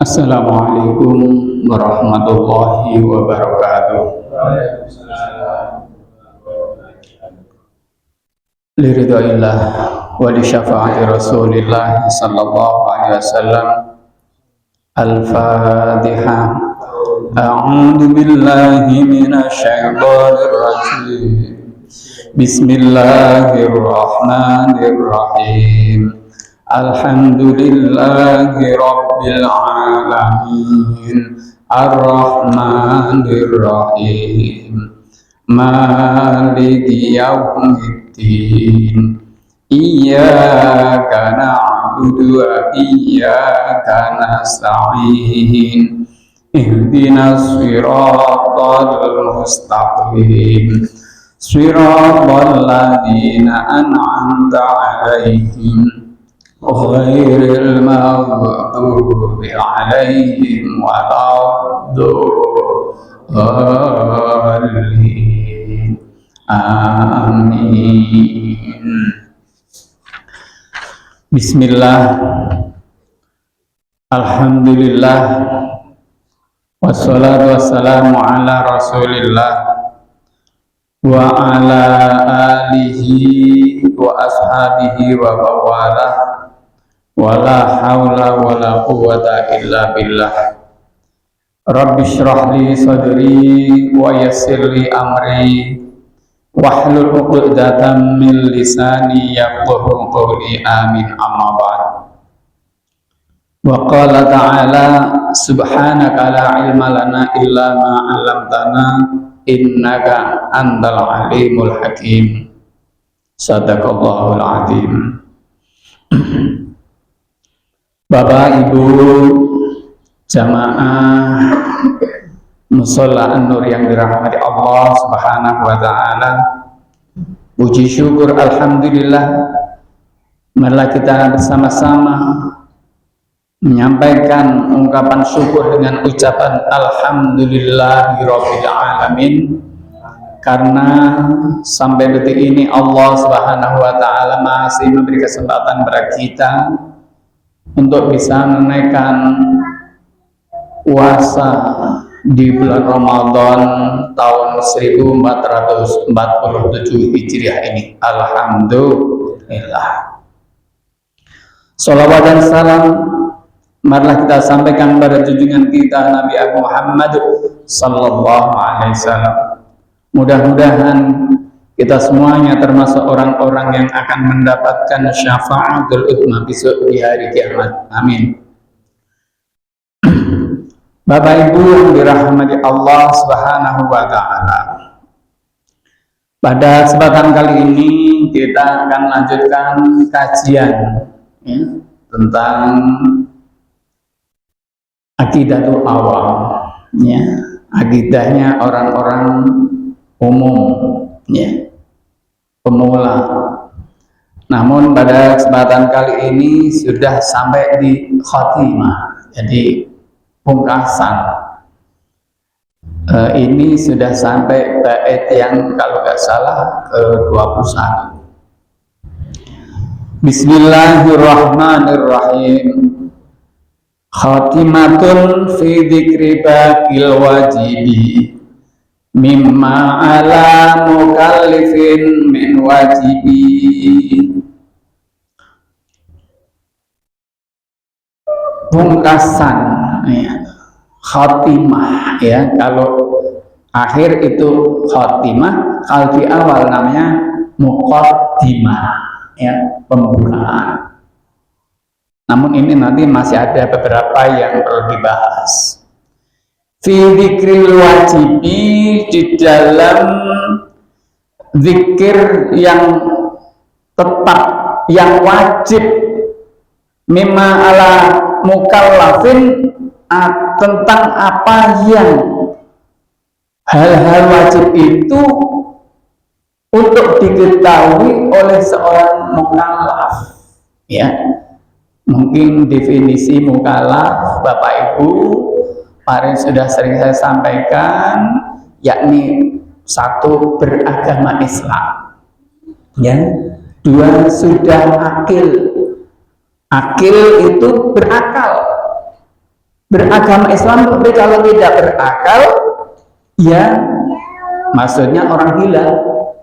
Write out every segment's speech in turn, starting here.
Assalamualaikum warahmatullahi wabarakatuh. Liridhaillah wa li syafaati Rasulillah sallallahu alaihi wasallam. Al-Fatihah. A'udzu billahi minasy syaithanir rajim. Bismillahirrahmanirrahim. Alhamdulillahi rabbil alamin. Ar-Rahmanir Rahim. Maliki yaumiddin. Iyyaka na'budu wa iyyaka nasta'in. Ihdinas siratal mustaqim. Siratal ladzina an'amta 'alaihim ghairil maghdubi 'alaihim waladdallin. Amin. Bismillah. Alhamdulillah. Wassalatu wassalamu ala Rasulillah wa ala alihi wa ashabihi wa bawalah. Wala haula wala quwwata illa billah. Rabbi shrah li sadri wa yassir li amri wahlul 'uqdatam min lisani yafqahu qawli. Amin. Amma ba'd. Wa qala ta'ala subhanaka la ilma lana illa ma 'allamtana innaka antal alimul hakim. Sadaqallahul azim. Bapak, Ibu, jamaah Musholla An-Nur yang dirahmati Allah Subhanahu wa taala. Puji syukur alhamdulillah, marilah kita bersama-sama menyampaikan ungkapan syukur dengan ucapan alhamdulillahirabbil alamin, karena sampai detik ini Allah Subhanahu wa taala masih memberi kesempatan kepada kita untuk bisa menaikkan puasa di bulan Ramadan tahun 1447 Hijriah ini. Alhamdulillah. Sholawat dan salam marilah kita sampaikan pada junjungan kita Nabi Muhammad sallallahu alaihi wasallam. Mudah-mudahan kita semuanya termasuk orang-orang yang akan mendapatkan syafaatul udzma besok di hari kiamat. Amin. Bapak Ibu yang dirahmati Allah Subhanahu wa taala. Pada kesempatan kali ini kita akan lanjutkan kajian tentang akidatul awam, akidahnya orang-orang umum, pemula. Namun pada kesempatan kali ini sudah sampai di khotimah, jadi pungkasan. Ini sudah sampai bait yang kalau nggak salah ke-21. Bismillahirrahmanirrahim. Khatimatun fi dzikri baqil wajibi mimma ala mukallifin min wajibi. Pungkasan, khatimah, kalau akhir itu khatimah, kalau di awal namanya muqaddimah, pembukaan. Namun ini nanti masih ada beberapa yang perlu dibahas. Fi dzikril wajibi, di dalam zikir yang tetap, yang wajib, mimma ala mukallafin, tentang apa yang hal-hal wajib itu untuk diketahui oleh seorang mukallaf. Mungkin definisi mukallaf Bapak Ibu kemarin sudah sering saya sampaikan, yakni satu, beragama Islam, dua sudah akil. Akil itu berakal. Beragama Islam, tapi kalau tidak berakal, ya maksudnya orang gila,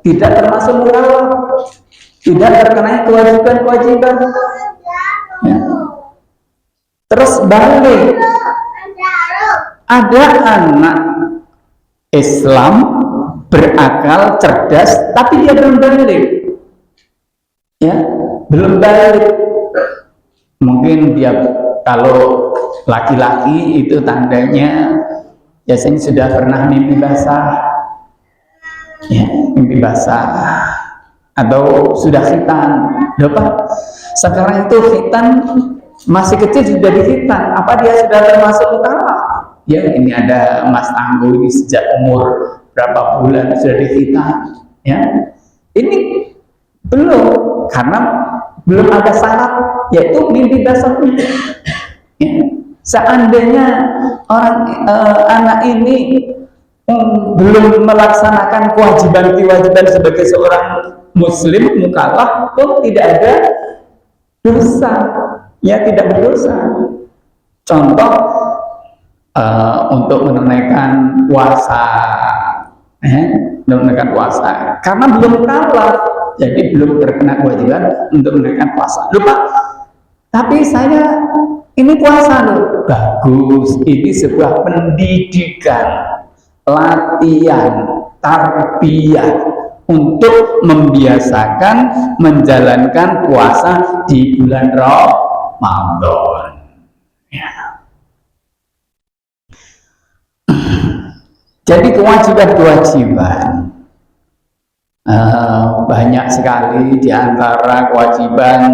tidak termasuk mukallaf, tidak terkena kewajiban-kewajiban. Ya. Terus balik, ada anak Islam berakal, cerdas, tapi dia belum balik. Ya, belum balik. Mungkin dia, kalau laki-laki itu tandanya biasanya sudah pernah mimpi basah, ya, mimpi basah, atau sudah khitan. Apa? Sekarang itu khitan, masih kecil sudah dikhitan. Apa dia sudah termasuk mukallaf? Ya, ini ada Mas Tangguh ini sejak umur berapa bulan sudah dikhitan. Ya, ini belum, karena belum ada syarat, yaitu mimpi basahnya. Ya. Seandainya anak ini belum melaksanakan kewajiban sebagai seorang muslim mukallaf, pun tidak ada dosa, ya, tidak berdosa. Contoh untuk menunaikan puasa, menunaikan puasa, karena belum mukallaf, jadi belum terkena kewajiban untuk menunaikan puasa. Lupa, tapi saya ini puasa loh. Bagus, ini sebuah pendidikan, latihan, tarbiyah untuk membiasakan menjalankan puasa di bulan Ramadan. Ya. Jadi kewajiban-kewajiban banyak sekali di antara kewajiban,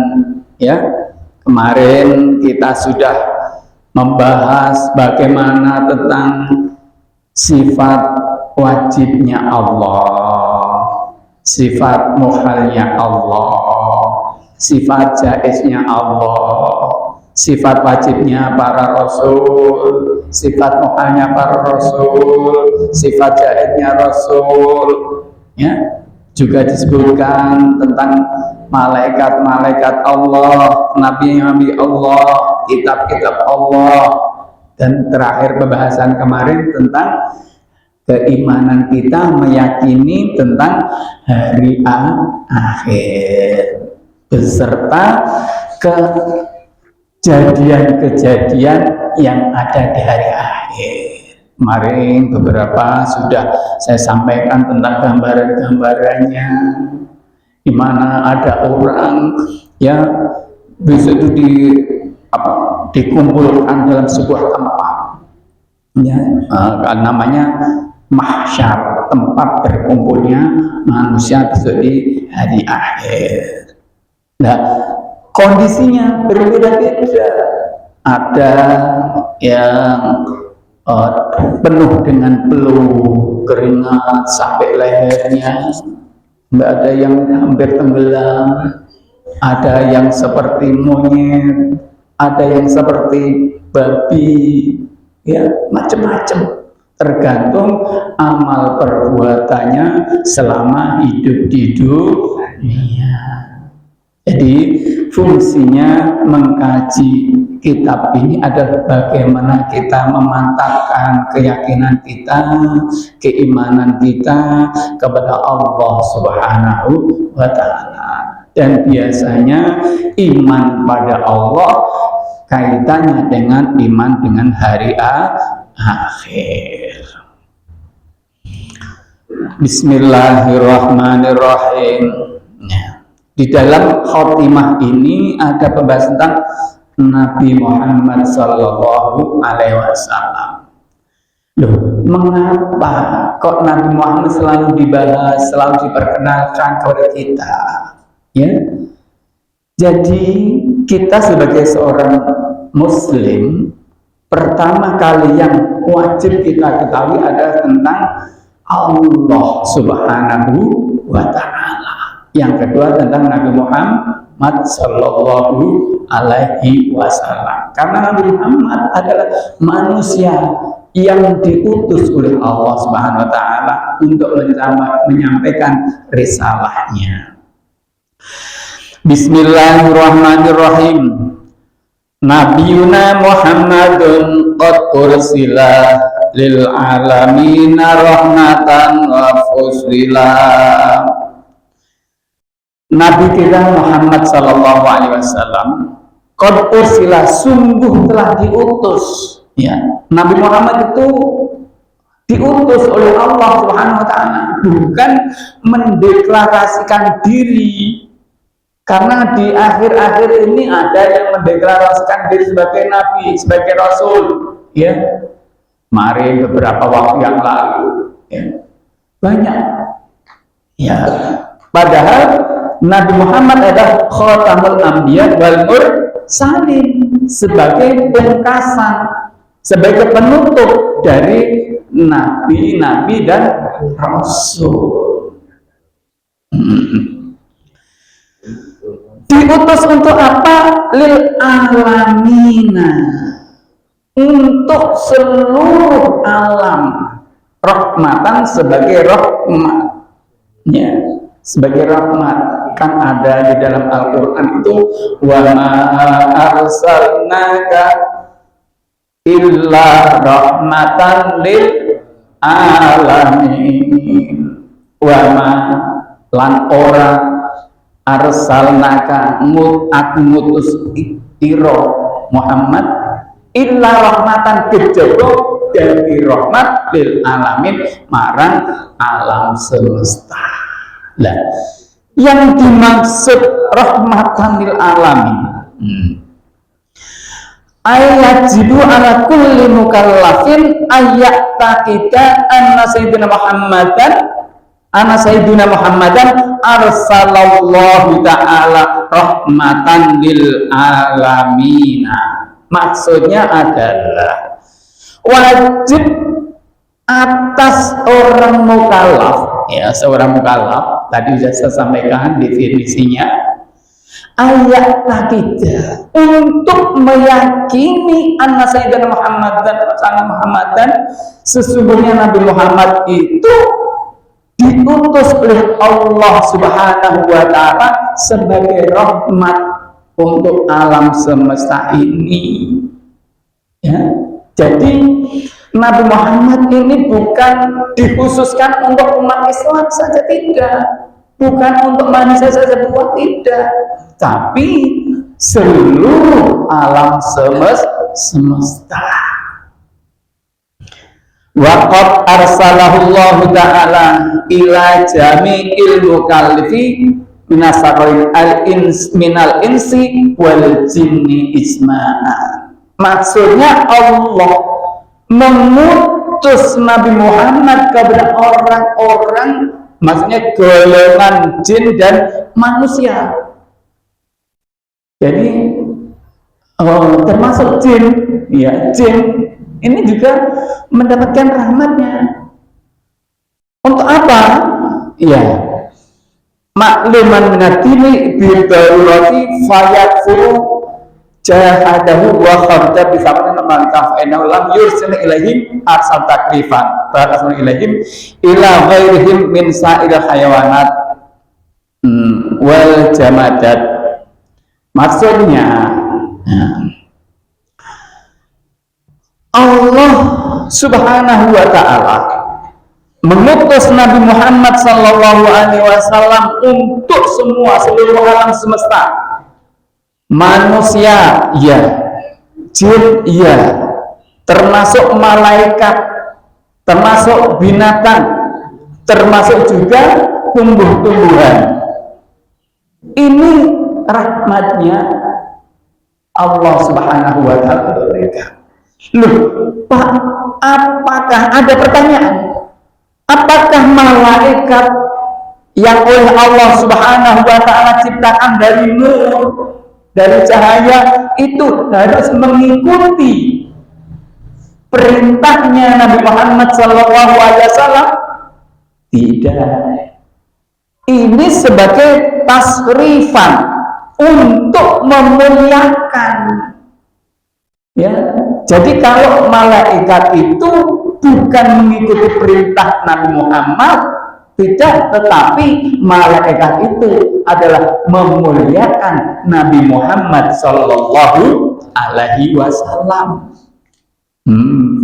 ya. Kemarin kita sudah membahas bagaimana tentang sifat wajibnya Allah, sifat muhalnya Allah, sifat jaiznya Allah, sifat wajibnya para rasul, sifat muhalnya para rasul, sifat jaiznya rasul, ya. Juga disebutkan tentang malaikat-malaikat Allah, nabi-nabi Allah, kitab-kitab Allah, dan terakhir pembahasan kemarin tentang keimanan kita meyakini tentang hari akhir beserta kejadian-kejadian yang ada di hari akhir. Kemarin beberapa sudah saya sampaikan tentang gambaran-gambarannya, di mana ada orang yang bisa itu dikumpulkan dalam sebuah tempat, ya, namanya mahsyar, tempat berkumpulnya manusia besok di hari akhir. Nah, kondisinya berbeda-beda. Ada yang penuh dengan peluh, keringat sampai lehernya, ada yang hampir tenggelam, ada yang seperti monyet, ada yang seperti babi, ya, macam-macam, tergantung amal perbuatannya selama hidup di dunia. Jadi fungsinya mengkaji kitab ini adalah bagaimana kita memantapkan keyakinan kita, keimanan kita kepada Allah Subhanahu wa Ta'ala. Dan biasanya iman pada Allah kaitannya dengan iman dengan hari akhir. Bismillahirrahmanirrahim. Di dalam khotimah ini ada pembahasan tentang Nabi Muhammad Sallallahu Alaihi Wasallam. Loh, mengapa kok Nabi Muhammad selalu dibahas, selalu diperkenalkan kepada kita? Ya, jadi kita sebagai seorang Muslim, pertama kali yang wajib kita ketahui adalah tentang Allah Subhanahu wa Ta'ala. Yang kedua tentang Nabi Muhammad Sallallahu Alaihi Wasallam. Karena Nabi Muhammad adalah manusia yang diutus oleh Allah Subhanahu Wa Taala untuk menyampaikan risalahnya. Bismillahirrahmanirrahim. Nabiyuna Muhammadun qad ursila lil alamina rahmatan wa fusila. Nabi kita Muhammad sallallahu alaihi wasallam qad ursila, sungguh telah diutus. Ya, Nabi Muhammad itu diutus oleh Allah Subhanahu wa taala, bukan mendeklarasikan diri. Karena di akhir-akhir ini ada yang mendeklarasikan diri sebagai nabi, sebagai rasul, ya. Mari beberapa waktu yang lalu, ya. Banyak. Ya. Padahal Nabi Muhammad adalah khatamul anbiya wal mursalin, sebagai pungkasan, sebagai penutup dari nabi-nabi dan rasul. Diutus untuk apa? Lil alamina, untuk seluruh alam, rahmatan, sebagai rahmatnya, sebagai rahmat. Kan ada di dalam Al-Quran itu, wa ma arsalnaka illa rahmatan lil alamin, wa ma lan ora arsalnaka aku ngutus ira Muhammad illa rahmatan, kejaba dari rahmat lil alamin, marang alam semesta. Lah, yang dimaksud rahmatan lil alamin, ayat jibu ala kulli mukallafin ayat takida anna sayyidina Muhammadan arsalallahu ta'ala rahmatan lil alamina. Maksudnya adalah wajib atas orang mukallaf, ya, seorang mukallaf, tadi sudah saya sampaikan definisinya, ayat takidah, untuk meyakini anna sayyidina Muhammadan, sesungguhnya Nabi Muhammad itu diutus oleh Allah Subhanahu wa ta'ala sebagai rahmat untuk alam semesta ini. Ya. Jadi Nabi Muhammad ini bukan dikhususkan untuk umat Islam saja, tidak, bukan untuk manusia saja, bukan, tidak, tapi seluruh alam semesta. Waqad arsalahullahu ta'ala ila jami'il mukallifi minal insi wal jinni isma'a. Maksudnya Allah mengutus Nabi Muhammad kepada orang-orang, maksudnya golongan jin dan manusia. Jadi termasuk jin, ya, jin ini juga mendapatkan rahmatnya. Untuk apa? Ya, makluman minatini bidarurati fayakfuru jahadahu wa kharja bisabrin man kafa'inahu lam yursil ilaihim arsal takrifan barasul ilaihim ila ghairihim min sa'il hayawanat wal jamadat. Maksudnya, Allah Subhanahu wa ta'ala mengutus Nabi Muhammad sallallahu alaihi wasallam untuk seluruh alam semesta. Manusia, ya, jin, ya, termasuk malaikat, termasuk binatang, termasuk juga tumbuh-tumbuhan. Ini rahmatnya Allah Subhanahu wa ta'ala untuk mereka. Loh, Pak, apakah ada pertanyaan? Apakah malaikat yang oleh Allah Subhanahu wa ta'ala ciptakan dari nur, dari cahaya, itu harus mengikuti perintahnya Nabi Muhammad SAW? Tidak. Ini sebagai tasrifan untuk memuliakan. Ya, jadi kalau malaikat itu bukan mengikuti perintah Nabi Muhammad, Tidak, tetapi malaikat itu adalah memuliakan Nabi Muhammad Sallallahu Alaihi Wasallam.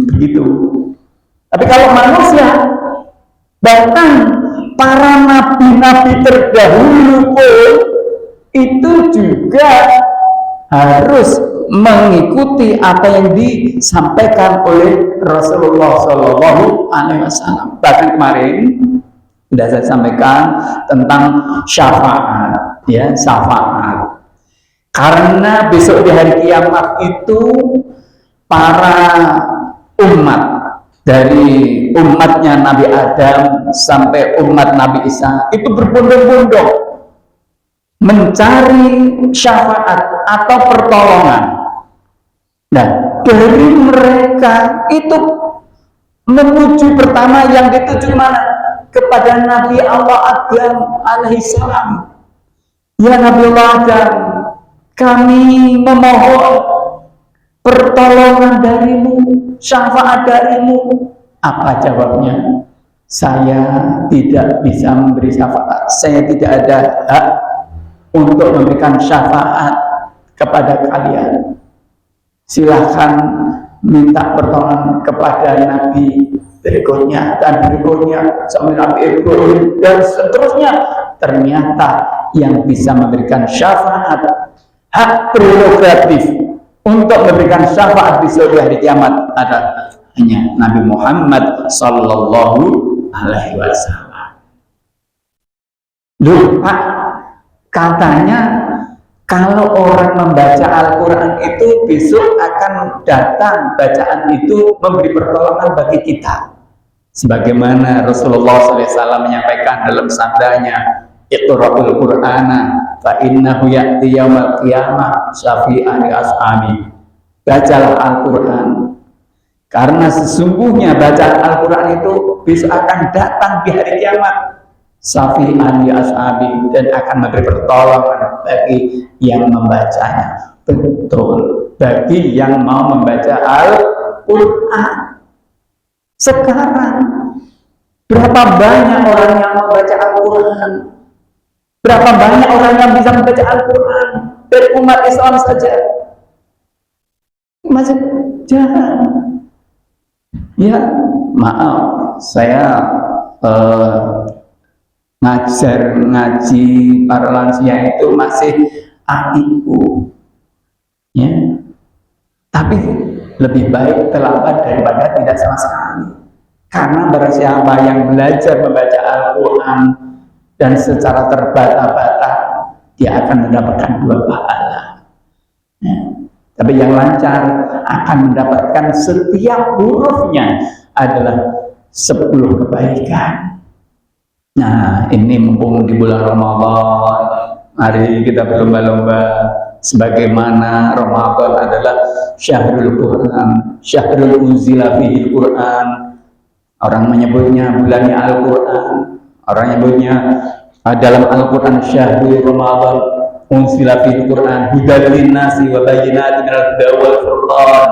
Begitu. Tapi kalau manusia, bahkan para nabi-nabi terdahulu pun itu juga harus mengikuti apa yang disampaikan oleh Rasulullah Sallallahu Alaihi Wasallam. Bahkan kemarin sudah saya sampaikan tentang syafaat, ya, syafaat. Karena besok di hari kiamat itu para umat dari umatnya Nabi Adam sampai umat Nabi Isa itu berbondong-bondong mencari syafaat atau pertolongan. Nah, dari mereka itu menuju pertama yang dituju mana? Kepada Nabi Allah Adam alaihissalam. Ya Nabi Allah Adam, kami memohon pertolongan darimu, syafaat darimu. Apa jawabnya? Saya tidak bisa memberi syafaat. Saya tidak ada hak untuk memberikan syafaat kepada kalian. Silahkan minta pertolongan kepada Nabi berikutnya dan berikutnya sampai Nabi Ibrahim dan seterusnya. Ternyata yang bisa memberikan syafaat, hak prerogatif untuk memberikan syafaat di hari kiamat adalah hanya Nabi Muhammad Sallallahu Alaihi Wasallam. Lupa katanya kalau orang membaca Al-Quran itu besok akan datang bacaan itu memberi pertolongan bagi kita. Sebagaimana Rasulullah SAW menyampaikan dalam sabdanya, Iqra'ul Qur'ana fa innahu ya'ti yaumal qiyamah syafi'an li ashabi. Bacalah Al-Quran, karena sesungguhnya bacaan Al-Quran itu besok akan datang di hari kiamat. Syafi'an li ashabi, dan akan memberi pertolongan bagi yang membacanya. Betul, bagi yang mau membaca Al-Quran. Sekarang berapa banyak orang yang membaca Al-Quran? Berapa banyak orang yang bisa membaca Al-Quran dari umat Islam saja? Masih jarang. Ya, maaf, saya ngaji para lansia itu masih AIU, ya. Tapi lebih baik terlambat daripada tidak sama sekali. Karena barang siapa yang belajar membaca Al-Quran dan secara terbata-bata, dia akan mendapatkan 2 pahala. Ya. Tapi yang lancar akan mendapatkan setiap hurufnya adalah 10 kebaikan. Nah, ini mumpung di bulan Ramadan, mari kita berlomba-lomba. Sebagaimana Ramadan adalah syahrul Quran, syahrul unzila fihil Quran. Orang menyebutnya bulannya Al-Quran. Orang menyebutnya dalam Al-Quran syahrul Ramadan unzila fihil Quran hudal linnasi wa bayyinatin minal huda wal furqan.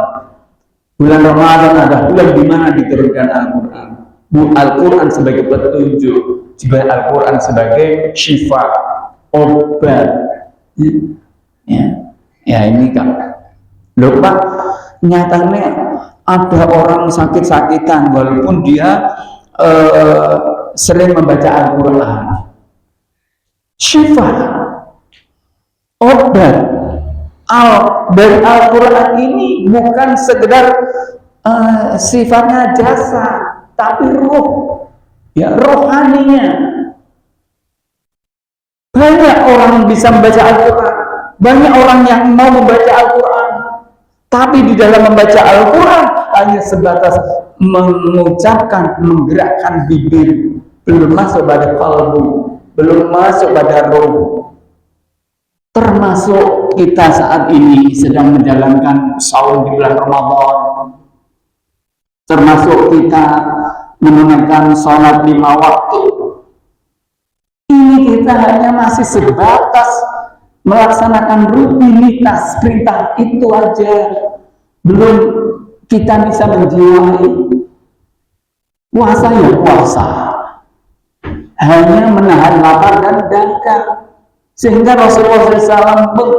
Bulan Ramadan adalah bulan di mana diturunkan Al-Quran. Al-Quran sebagai petunjuk, juga Al-Quran sebagai syifa, obat. Ya ini kan lupa, nyatanya ada orang sakit-sakitan walaupun dia sering membaca Al-Quran. Syifa, obat. Dari Al-Quran ini bukan sekedar sifatnya jasad, tapi ruh, ya, rohaninya. Banyak orang bisa membaca Al-Quran, banyak orang yang mau membaca Al-Quran, tapi di dalam membaca Al-Quran hanya sebatas mengucapkan, menggerakkan bibir, belum masuk pada kalbu, belum masuk pada roh. Termasuk kita saat ini sedang menjalankan saum di bulan Ramadan, termasuk kita menunaikan sholat 5 waktu. Ini kita hanya masih sebatas melaksanakan rutinitas perintah itu aja, belum kita bisa menjiwai. Puasa ya puasa, hanya menahan lapar dan dahaga. Sehingga Rasulullah SAW pun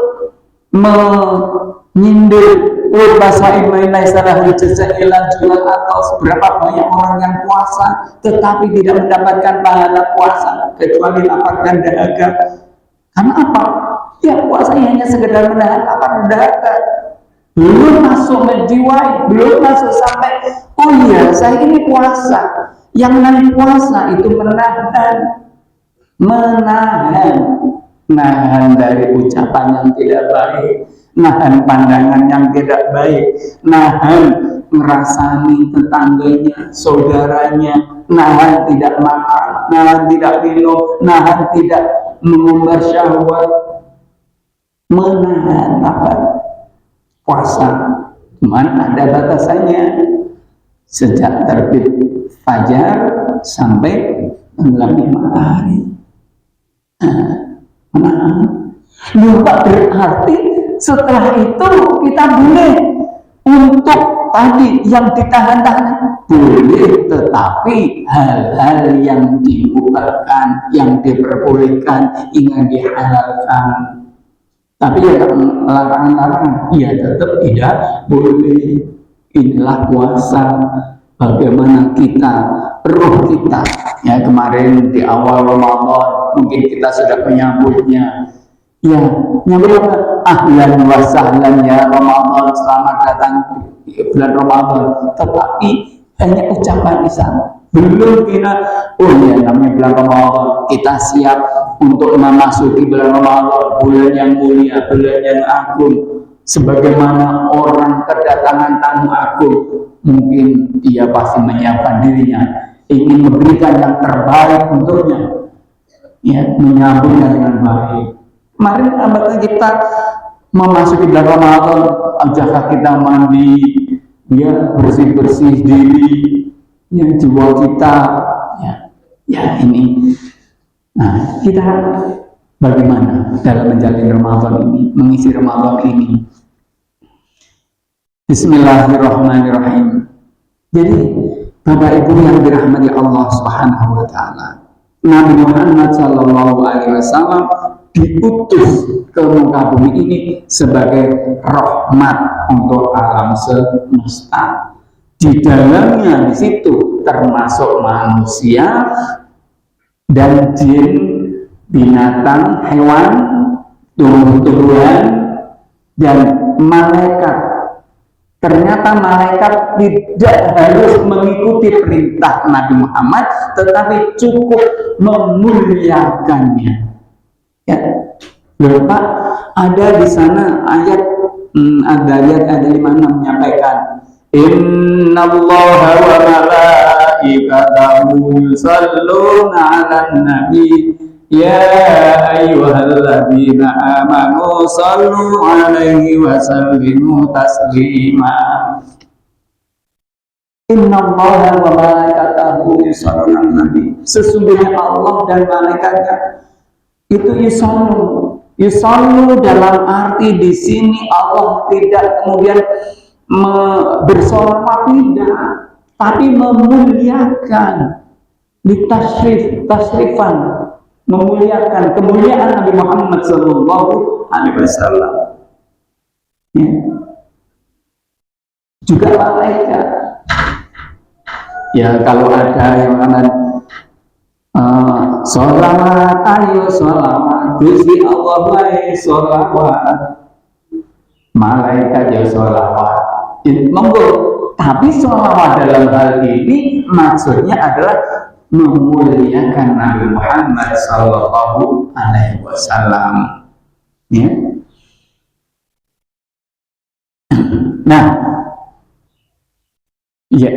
menyindir basahin mainai salah jasa ilan jual atau seberapa banyak orang yang puasa tetapi tidak mendapatkan pahala puasa kecuali lapar dan dahaga. Karena apa? Ya puasanya hanya sekedar menahan lapar dan dahaga, belum masuk menjiwai, belum masuk sampai oh iya saya ini puasa. Yang namanya puasa itu menahan dari ucapan yang tidak baik, nahan pandangan yang tidak baik, nahan ngerasani tetangganya, saudaranya, nahan tidak makan, nahan tidak minum, nahan tidak mengumbar syahwat, menahan apa? Puasa. Cuman ada batasannya, sejak terbit fajar sampai tenggelamnya matahari. Menahan. Lupa berarti setelah itu kita boleh untuk tadi yang ditahan-tahan boleh, tetapi hal-hal yang dibukakan, yang diperbolehkan, yang dihalalkan. Tapi ya larangan-larangan, ya tetap tidak boleh. Inilah puasa. Bagaimana kita, roh kita, ya kemarin di awal Ramadan mungkin kita sudah menyambutnya. Ya, nyambut apa? Ahlan wa sahlan ya Ramadan, selamat datang di bulan Ramadan. Tetapi hanya ucapan lisan. Belum kita, oh ya namanya bulan Ramadan, kita siap untuk memasuki bulan Ramadan, bulan yang mulia, bulan yang agung. Sebagaimana orang kedatangan tamu agung, mungkin dia pasti menyiapkan dirinya, ingin memberikan yang terbaik untuknya, ya menyambutnya dengan baik. Kemarin apakah kita memasuki bulan Ramadan, ajakah kita mandi, ya bersih-bersih diri, ya jiwa kita, ya ini. Nah, kita bagaimana dalam menjalani Ramadan ini, mengisi Ramadan ini? Bismillahirrahmanirrahim. Jadi, Bapak Ibu yang dirahmati Allah Subhanahu wa taala, Nabi Muhammad sallallahu alaihi wasallam diutus ke muka bumi ini sebagai rahmat untuk alam semesta. Di dalamnya di situ termasuk manusia dan jin, binatang, hewan, tumbuh-tumbuhan, dan malaikat. Ternyata malaikat tidak harus mengikuti perintah Nabi Muhammad, tetapi cukup memuliakannya. Ya, Bapak ada di sana ayat ayat 56 menyampaikan, Innallaha wa malaikatahu yusalluna 'alan nabi ya ayyuhalladzina amanu sallu 'alaihi wa sallimu taslima. Innallaha wa malaikatahu yusalluna 'alan nabi. Sesungguhnya Allah dan malaikatnya itu yusallu dalam arti di sini Allah tidak kemudian bersolawat, tidak, tapi memuliakan, tasrifan, memuliakan kemuliaan Nabi Muhammad sallallahu alaihi wasallam. Ya. Juga malaikat. Ya kalau ada yang akan sholawat, ayo sholawat, Gusti Allah wae sholawat, malaikat ya sholawat, monggo. Tapi sholawat dalam hal ini maksudnya adalah memuliakan Nabi Muhammad sallallahu alaihi wasallam. Ya. Nah, ya.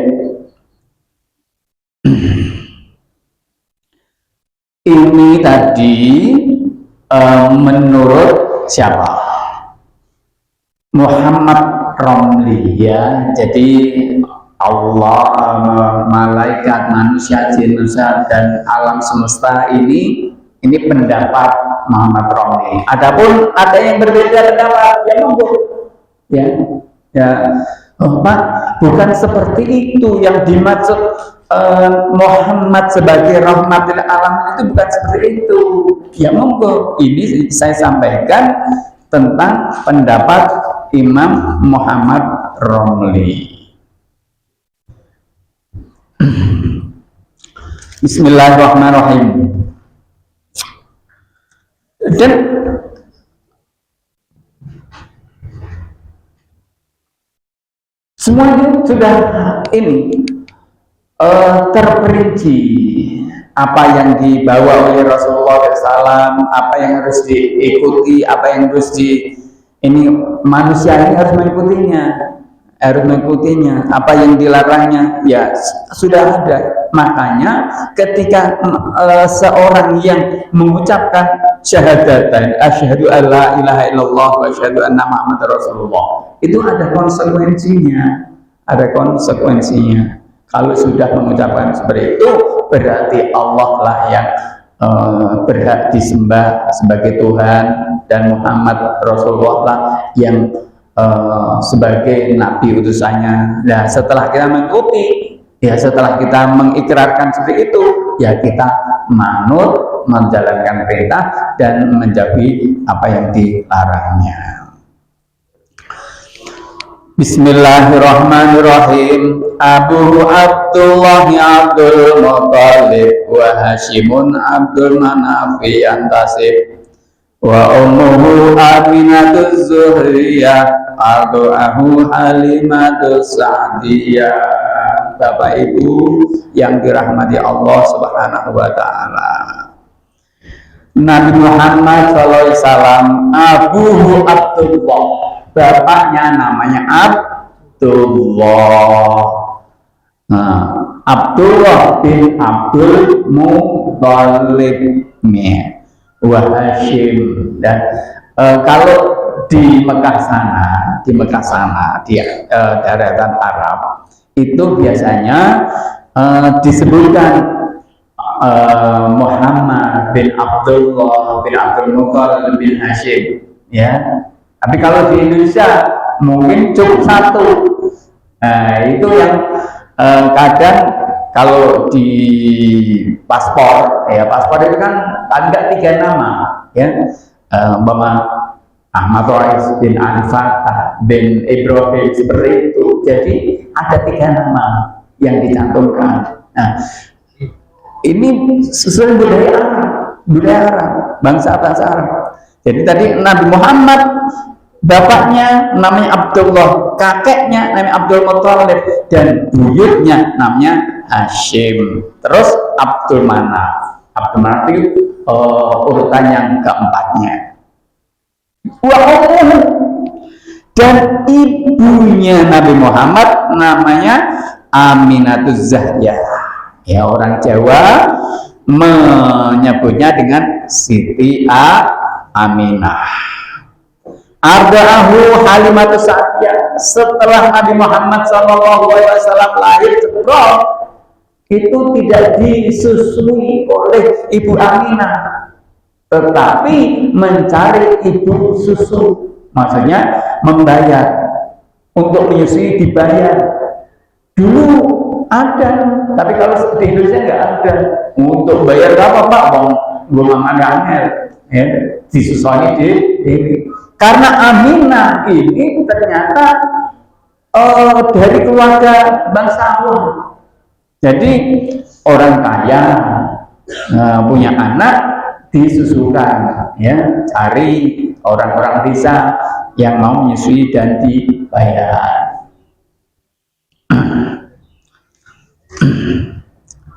Ini tadi menurut siapa? Muhammad Romli, ya. Jadi Allah, malaikat, manusia, jin, dan alam semesta ini pendapat Muhammad Romli. Adapun ada yang berbeda pendapat, ya monggo. Ya, oh, Pak, bukan seperti itu yang dimaksud Muhammad sebagai rahmatil alamin itu bukan seperti itu. Ya monggo, ini saya sampaikan tentang pendapat Imam Muhammad Romli. Bismillahirrahmanirrahim. Dan semuanya sudah ini terperinci apa yang dibawa oleh Rasulullah SAW, apa yang harus diikuti, apa yang harus ini manusia ini harus mengikutinya, apa yang dilarangnya ya sudah ada. Makanya ketika seorang yang mengucapkan syahadatan asyhadu alla ilaha illallah wa asyhadu anna muhammadar rasulullah, itu ada konsekuensinya. Kalau sudah mengucapkan seperti itu, berarti Allah lah yang berhak disembah sebagai Tuhan, dan Muhammad Rasulullah lah yang sebagai nabi utusannya. Nah, setelah kita mengikuti, ya setelah kita mengikrarkan seperti itu, ya kita manut, menjalankan perintah dan menjauhi apa yang dilarangnya. Bismillahirrahmanirrahim. Abu Abdullah Abdul Muttalib wa Hashimun Abdul Manafi Antasib wa ummuhu Aminatu Zuhriyah ardu'ahu Halimatu Sa'diyah. Bapak Ibu yang dirahmati Allah Subhanahu wa taala, Nabi Muhammad SAW Abuhu Abdullah, bapaknya namanya Abdullah. Nah, Abdullah bin Abdul Muttalib wa Hashim. Dan kalau di Mekah sana, di daratan Arab itu biasanya disebutkan Muhammad bin Abdullah bin Abdul Muttalib bin Hashim, ya. Tapi kalau di Indonesia mungkin cukup satu. Nah, itu yang kadang kalau di paspor, ya paspor itu kan ada 3 nama, ya. Ahmad Rais bin Anfat bin Ibrahim seperti itu. Jadi ada 3 nama yang dicantumkan. Nah, ini sesuai budaya Arab, bangsa Arab. Jadi tadi Nabi Muhammad bapaknya namanya Abdullah, kakeknya namanya Abdul Muttalib, dan buyutnya namanya Hashim. Terus Abdul Manaf. Abdul Manaf itu urutan yang keempatnya. Dan ibunya Nabi Muhammad namanya Aminatu Zahriyah. Ya, orang Jawa menyebutnya dengan Siti Aminah. Arda'ahu Halimatu Sa'diyah. Setelah Nabi Muhammad SAW lahir ceprot, itu tidak disusui oleh Ibu Aminah, tetapi mencari ibu susu. Maksudnya membayar, untuk menyusui dibayar. Dulu ada, tapi kalau di Indonesia nggak ada. Untuk bayar apa Pak? Belum angel, ya, disusui di. Karena Aminah ini ternyata dari keluarga bangsawan. Jadi orang kaya punya anak disusukan, ya, cari orang-orang desa yang mau menyusui dan dibayar.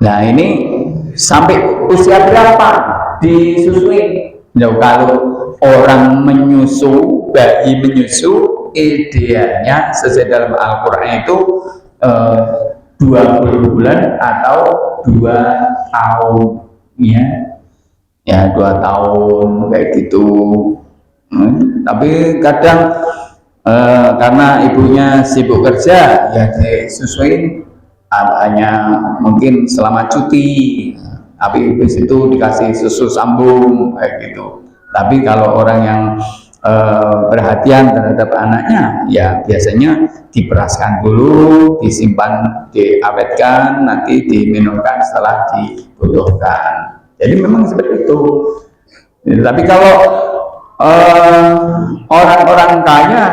Nah, ini sampai usia berapa disusui? Nah, kalau orang menyusu, bayi menyusu, idealnya sesuai dalam Al-Quran itu 20 bulan atau 2 tahun, ya 2 tahun kayak gitu. Tapi kadang karena ibunya sibuk kerja, ya disusuin hanya mungkin selama cuti, tapi habis itu dikasih susu sambung kayak gitu. Tapi kalau orang yang perhatian terhadap anaknya, ya biasanya diperaskan dulu, disimpan, diawetkan, nanti diminumkan setelah dibutuhkan. Jadi memang seperti itu. Tapi kalau orang-orang kaya,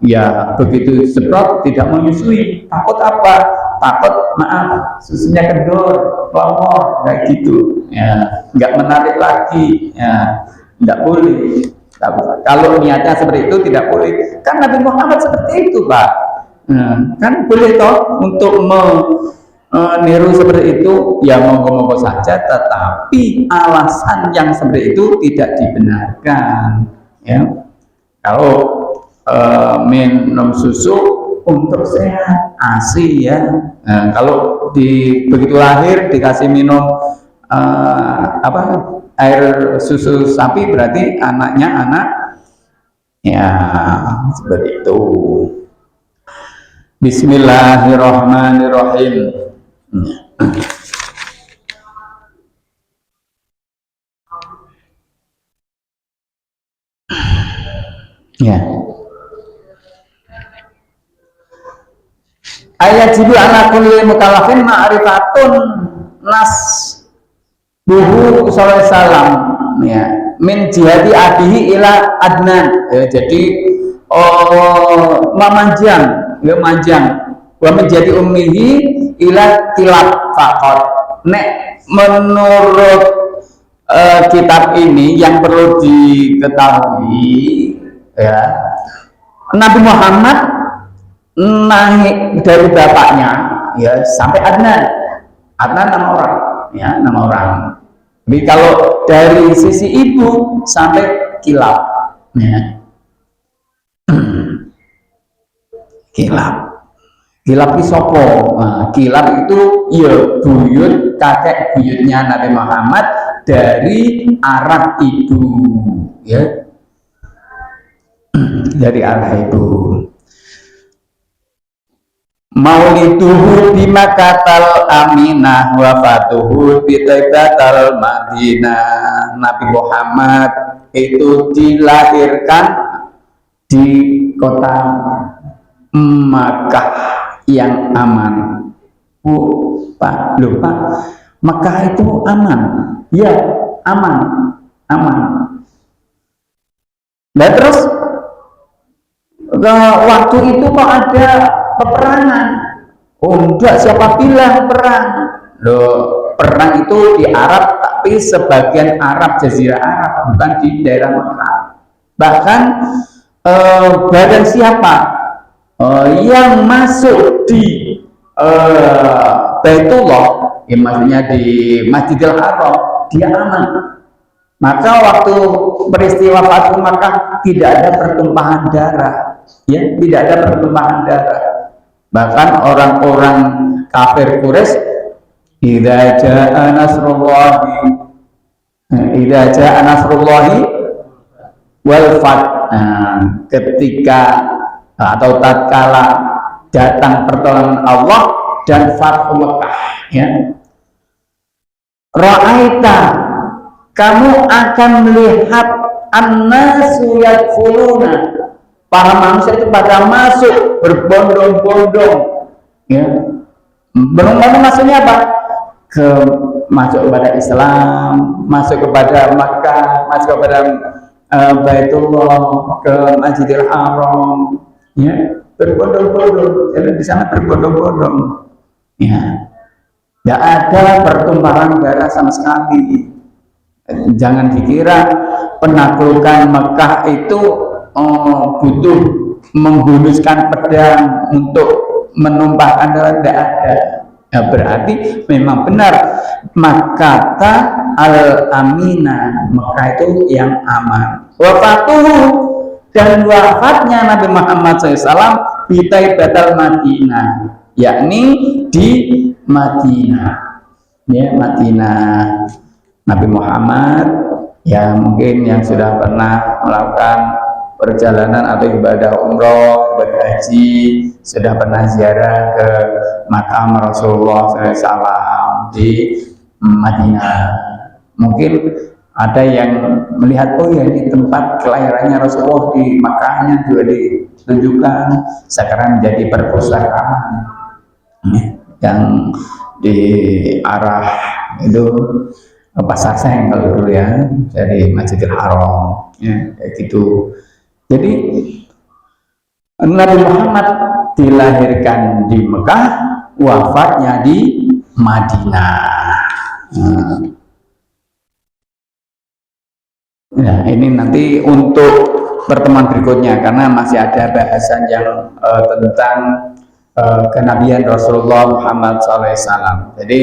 ya begitu semprot tidak menyusui, takut apa? Takut maaf susunya kendor, longor kayak gitu, ya nggak menarik lagi, ya nggak boleh. Kalau niatnya seperti itu tidak boleh. Kan Nabi Muhammad seperti itu, Pak. Kan boleh toh untuk meniru seperti itu, ya monggo-monggo saja. Tetapi alasan yang seperti itu tidak dibenarkan. Ya, kalau minum susu untuk sehat, ASI ya. Kalau begitu lahir dikasih minum air susu sapi, berarti anaknya anak ya seperti itu. Bismillahirrahmanirrahim. Ya. Ayat jibu ala kulli mukallafin ma'rifatun nas buhu sallallahu salam, ya min jihadi abihi ila adnan, ya, jadi memanjang, ya manjang, wa menjadi ummihi ila kilab fakot. Nek menurut kitab ini yang perlu diketahui, ya Nabi Muhammad naik dari bapaknya, ya sampai Adnan. Adnan nama orang, ya nama orang. Jadi kalau dari sisi ibu sampai kilab, ya. Kilab itu sopo. Kilab itu ya buyut, kakek buyutnya Nabi Muhammad dari arah ibu, ya dari arah ibu. Mauliduhu bimakatal aminah, wafatuhu bitaibatal madinah. Nabi Muhammad itu dilahirkan di kota Makkah yang aman. Pak, Makkah itu aman, ya aman. Nah terus waktu itu kok ada peperangan? Oh enggak, siapa bilang perang? Loh, perang itu di Arab, tapi sebagian Arab, Jazirah Arab, bukan di daerah Mekah. Bahkan badan siapa yang masuk di Baitullah, ya maksudnya di Masjidil Haram, dia aman. Maka waktu peristiwa Fathu Makkah tidak ada pertumpahan darah, ya tidak ada pertumpahan darah. Bahkan orang-orang kafir Quraisy, idza jaa nasrullahi wal fath, ketika atau tatkala datang pertolongan Allah dan Fathu Makkah, ya ra'aita, kamu akan melihat annasu yadkhuluna, para manusia itu pada masuk berbondong-bondong, ya berbondong maksudnya apa? Masuk kepada Islam, masuk kepada Makkah, masuk kepada Baitullah, ke Masjidil Haram, ya berbondong-bondong. Jadi di sana berbondong-bondong, ya tidak ada pertumpahan darah sama sekali. Jangan dikira penaklukan Mekah itu butuh menghunuskan pedang untuk menumpahkan darah, tidak ada. Ya, berarti memang benar Makkah al-Aminah, Mekah itu yang aman. Wafatuhu, dan wafatnya Nabi Muhammad SAW di Taibatal Madinah, yakni di Madinah, ya Madinah. Nabi Muhammad, ya mungkin yang sudah pernah melakukan perjalanan atau ibadah umroh, ibadah haji, sudah pernah ziarah ke makam Rasulullah SAW di Madinah. Mungkin Ada yang melihat, oh ya ini tempat kelahirannya Rasulullah di Makkahnya juga ditunjukkan, sekarang menjadi perpustakaan yang di arah itu Pasar Seng kalau dulu ya, dari Masjidil Haram ya, kayak gitu. Jadi Nabi Muhammad dilahirkan di Mekah, wafatnya di Madinah. Ya, ini nanti untuk pertemuan berikutnya karena masih ada bahasan yang tentang kenabian Rasulullah Muhammad SAW. Jadi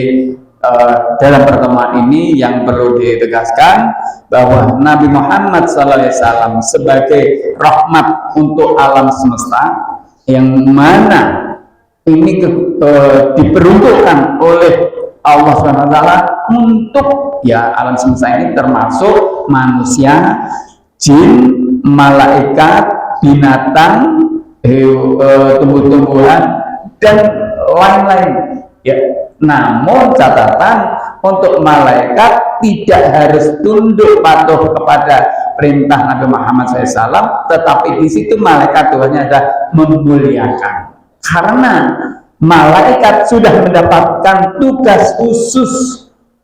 dalam pertemuan ini yang perlu ditegaskan bahwa Nabi Muhammad SAW sebagai rahmat untuk alam semesta, yang mana ini diperuntukkan oleh Allah SWT untuk ya alam semesta ini, termasuk manusia, jin, malaikat, binatang, tumbuh-tumbuhan dan lain-lain ya. Namun catatan, untuk malaikat tidak harus tunduk patuh kepada perintah Nabi Muhammad SAW, tetapi di situ malaikat Tuhannya adalah memuliakan, karena malaikat sudah mendapatkan tugas khusus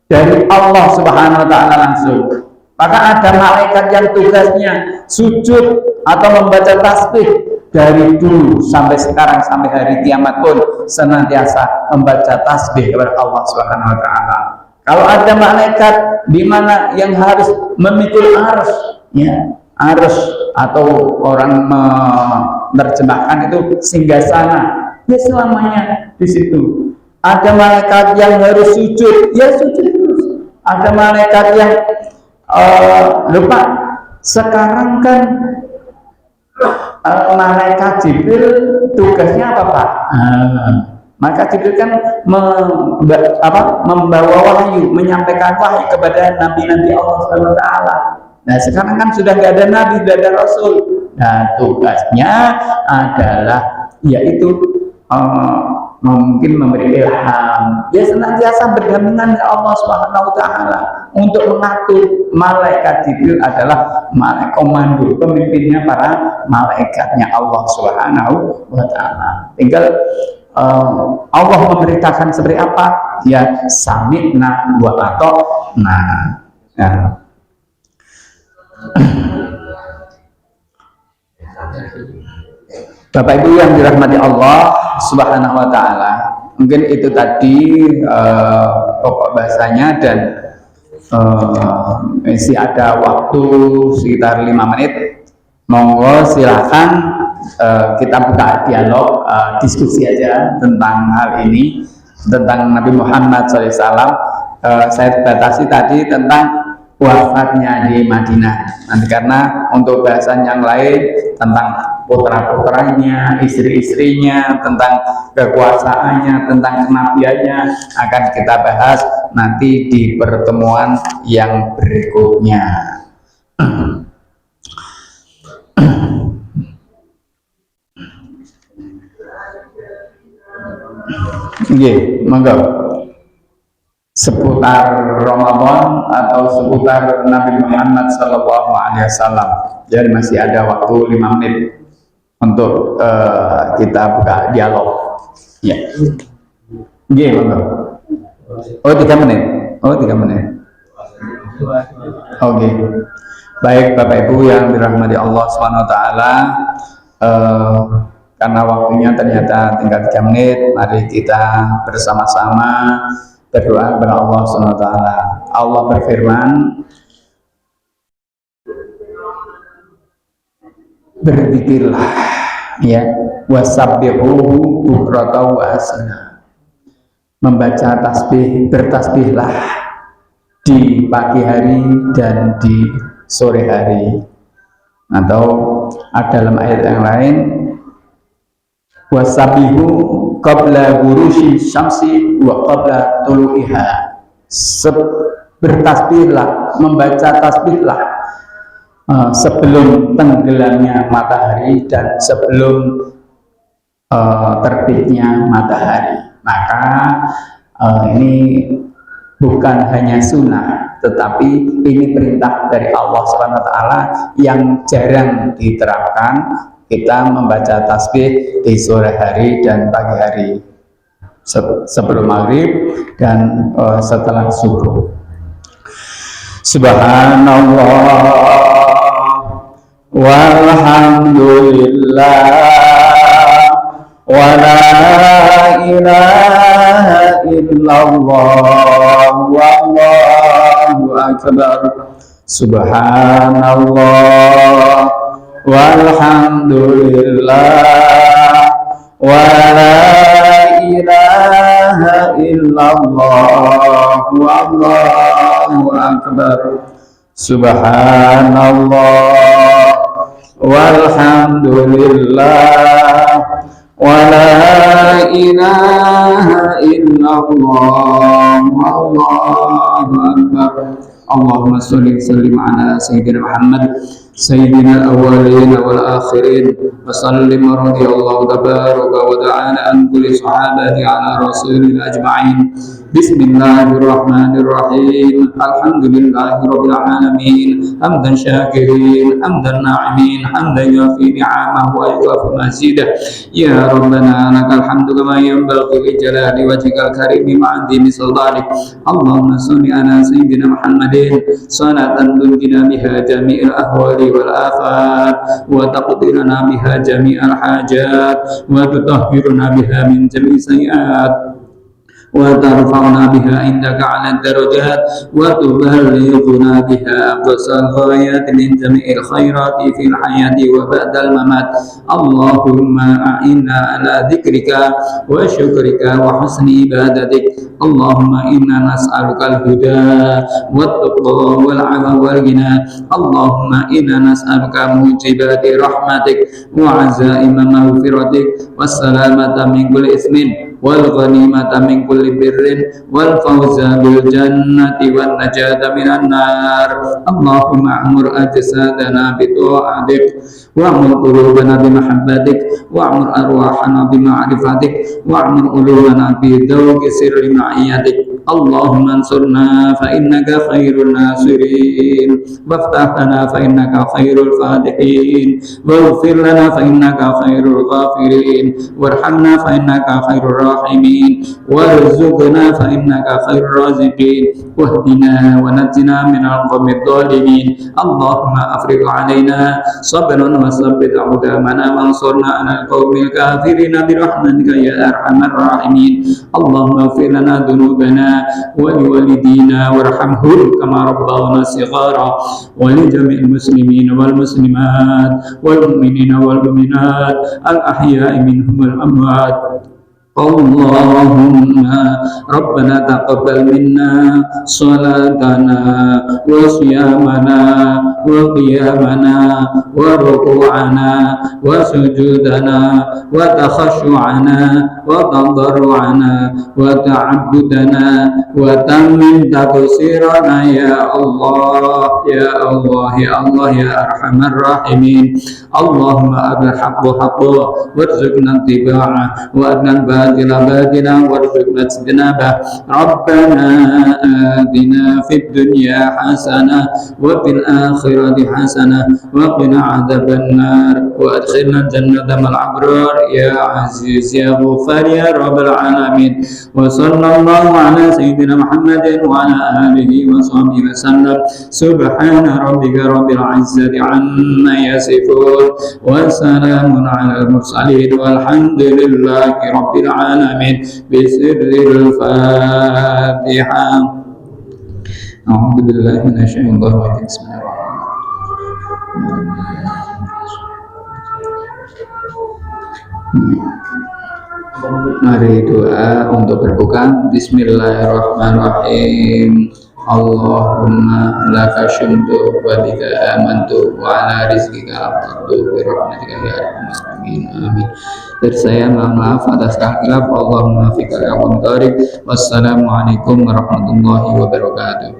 dari Allah Subhanahu wa Ta'ala langsung. Maka ada malaikat yang tugasnya sujud atau membaca tasbih, dari dulu sampai sekarang sampai hari kiamat pun senantiasa membaca tasbih kepada Allah Subhanahu wa Ta'ala. Kalau ada malaikat di mana yang harus memikul arus, ya, arus atau orang menerjemahkan itu singgasana, ya selamanya di situ. Ada malaikat yang harus sujud, ya sujud terus. Ada malaikat yang lupa. Sekarang kan malaikat Jibril tugasnya apa, Pak? Malaikat Jibril kan membawa wahyu, menyampaikan wahyu kepada nabi-nabi Allah SWT. Nah sekarang kan sudah nggak ada nabi, sudah ada rasul. Nah tugasnya adalah yaitu mungkin memberi ilham, ya senantiasa berdampingan dengan Allah Subhanahu wa Ta'ala untuk mengatur. Malaikat Jibril adalah malaikat komando, pemimpinnya para malaikatnya Allah Subhanahu wa Ta'ala. Tinggal Allah memerintahkan seperti apa, ya sami'na wa ata'na. Nah. Bapak Ibu yang dirahmati Allah Subhanahu wa Ta'ala, mungkin itu tadi pokok bahasanya, dan masih ada waktu sekitar 5 menit. Monggo silahkan kita buka dialog, diskusi aja tentang hal ini, tentang Nabi Muhammad SAW. Saya batasi tadi tentang wafatnya di Madinah. Nanti karena untuk bahasan yang lain tentang putra-putranya, istri-istrinya, tentang kekuasaannya, tentang kenabiannya akan kita bahas nanti di pertemuan yang berikutnya. Oke, monggo. Seputar Ramadan atau seputar Nabi Muhammad SAW. Jadi masih ada waktu 5 menit untuk kita buka dialog. Ya. Oke, monggo. Oh 3 menit. Oh 3 menit. Oke. Baik Bapak Ibu yang dirahmati Allah SWT. Karena waktunya ternyata tinggal 3 menit, mari kita bersama-sama berdoa kepada Allah SWT. Allah berfirman, berzikirlah ya, wasabbihuhu bukrata wa asna. Membaca tasbih, bertasbihlah di pagi hari dan di sore hari. Atau ada dalam ayat yang lain, wasabihu qabla gurushi syamsi wa qabla tulu'iha. Bertasbihlah, membaca tasbihlah sebelum tenggelamnya matahari dan sebelum terbitnya matahari. Maka ini bukan hanya sunnah, tetapi ini perintah dari Allah Subhanahu wa taala yang jarang diterapkan. Kita membaca tasbih di sore hari dan pagi hari, sebelum maghrib dan setelah subuh. Subhanallah walhamdulillah wa la ilaha illallah wallahu akbar. Subhanallah walhamdulillah wa la ilaha illallah wallahu akbar. Subhanallah walhamdulillah wa la ilaha illallah wallahu akbar. Allahumma sholli wa sallim ala sayyidina Muhammad sayyidina al-awwalin wal akhirin wa sallim radhiyallahu tabaraka wa ta'ala an kulli sahabati ala rasulil ajma'in. Bismillahirrahmanirrahim. Alhamdulillahirabbil alamin. Hamdan syakirin, hamdan na'imin, hamdan yafi ni'amahu wa yukafi mazidah. Ya Rabbana lakal hamdu kama yanbaghi li jalali wajhikal karim ma'adhimi sultanik. Allahumma sholli ala sayyidina Muhammadin salatan tunjina biha jami'il ahwali wal afat wa taqdiruna biha jami'al hajat wa tutahhiruna biha min jami'i sayyi'at wa tarfa'una biha indaka 'ala darajat wa tuballighuna biha aqsal ghayat min jami'il khairati fil hayati wa ba'dal mamat. Allahumma a'inna ala dzikrika wa syukrika wa husni ibadatik. Allahumma inna nas'aluka al-huda wat-tuqa wal-'afwa wal-ghina. Allahumma inna nas'aluka mujibati rahmatik wa 'azaima maghfiratik was-salamata min kulli ismin wal ghanimata min kulli birrin wal fawza bil jannati wan najata minan nar. Allahumma amur ajsadana bi ta'atik wa amur qulubana bi mahabbatik wa amur arwahana bi ma'rifatik wa amur ulumana bi dawqi sirri ma'iyatik. Allahumma ansurna fa innaka khairun nasirin waftah lana fa innaka khairul fatihin waghfir lana fa innaka khairul ghafirin warhamna fa innaka khairur rahimin warzuqna fa innaka khairur raziqin wahdina wa najjina minal qawmidh dhalimin. Allahumma afrigh alaina sabran wa sabbit aqdamana wansurna 'alal qawmil kafirin bi rahmatika ya arhamar rahimin. Allahumma ighfir lana dhunubana wa liwalidina warhamhum kama rabbawna shighara wa li jami'il muslimin wal muslimat wal mu'minina wal mu'minat al ahya'i minhum wal amwat. Allahumma Rabbana taqabbal minna salatana wa siyamana wa qiyamana wa ruku'ana wa sujudana wa takhashu'ana wa tadarru'ana wa ta'abbudana wa tammim taqsirana ya Allah ya Allah ya Allah ya arhamar rahimin. Allahumma abil haqqu haqqu warzuqna ittiba'ah wa adnan batila batila warzuqna ijtinabah. Rabbana atina fid dunya hasanah wa fil akhirati hasanah wa qina adzabannar wa adkhilna jannata ma'al abrar ya aziz ya ghafar ya rabbal alamin. Wa sallallahu ala sayyidina Muhammadin wa ala alihi wa sahbihi wa sallam. Subhana rabbika rabbil izzati amma yasifun wa salamun ala al-mursalin walhamdulillahi rabbil alamin. Bisirril Fatihah. A'udzu billahi minasyaitonir rajim. Mari doa untuk berbuka. Bismillahirrahmanirrahim. Allahumma laka syumtu wa bika amantu wa ala rizqika aftartu bi rahmatika ya arhamar rahimin. Amin. Dari saya mohon maaf atas khilaf. Allahumma fiqal aqwam tarik. Wassalamualaikum warahmatullahi wabarakatuh.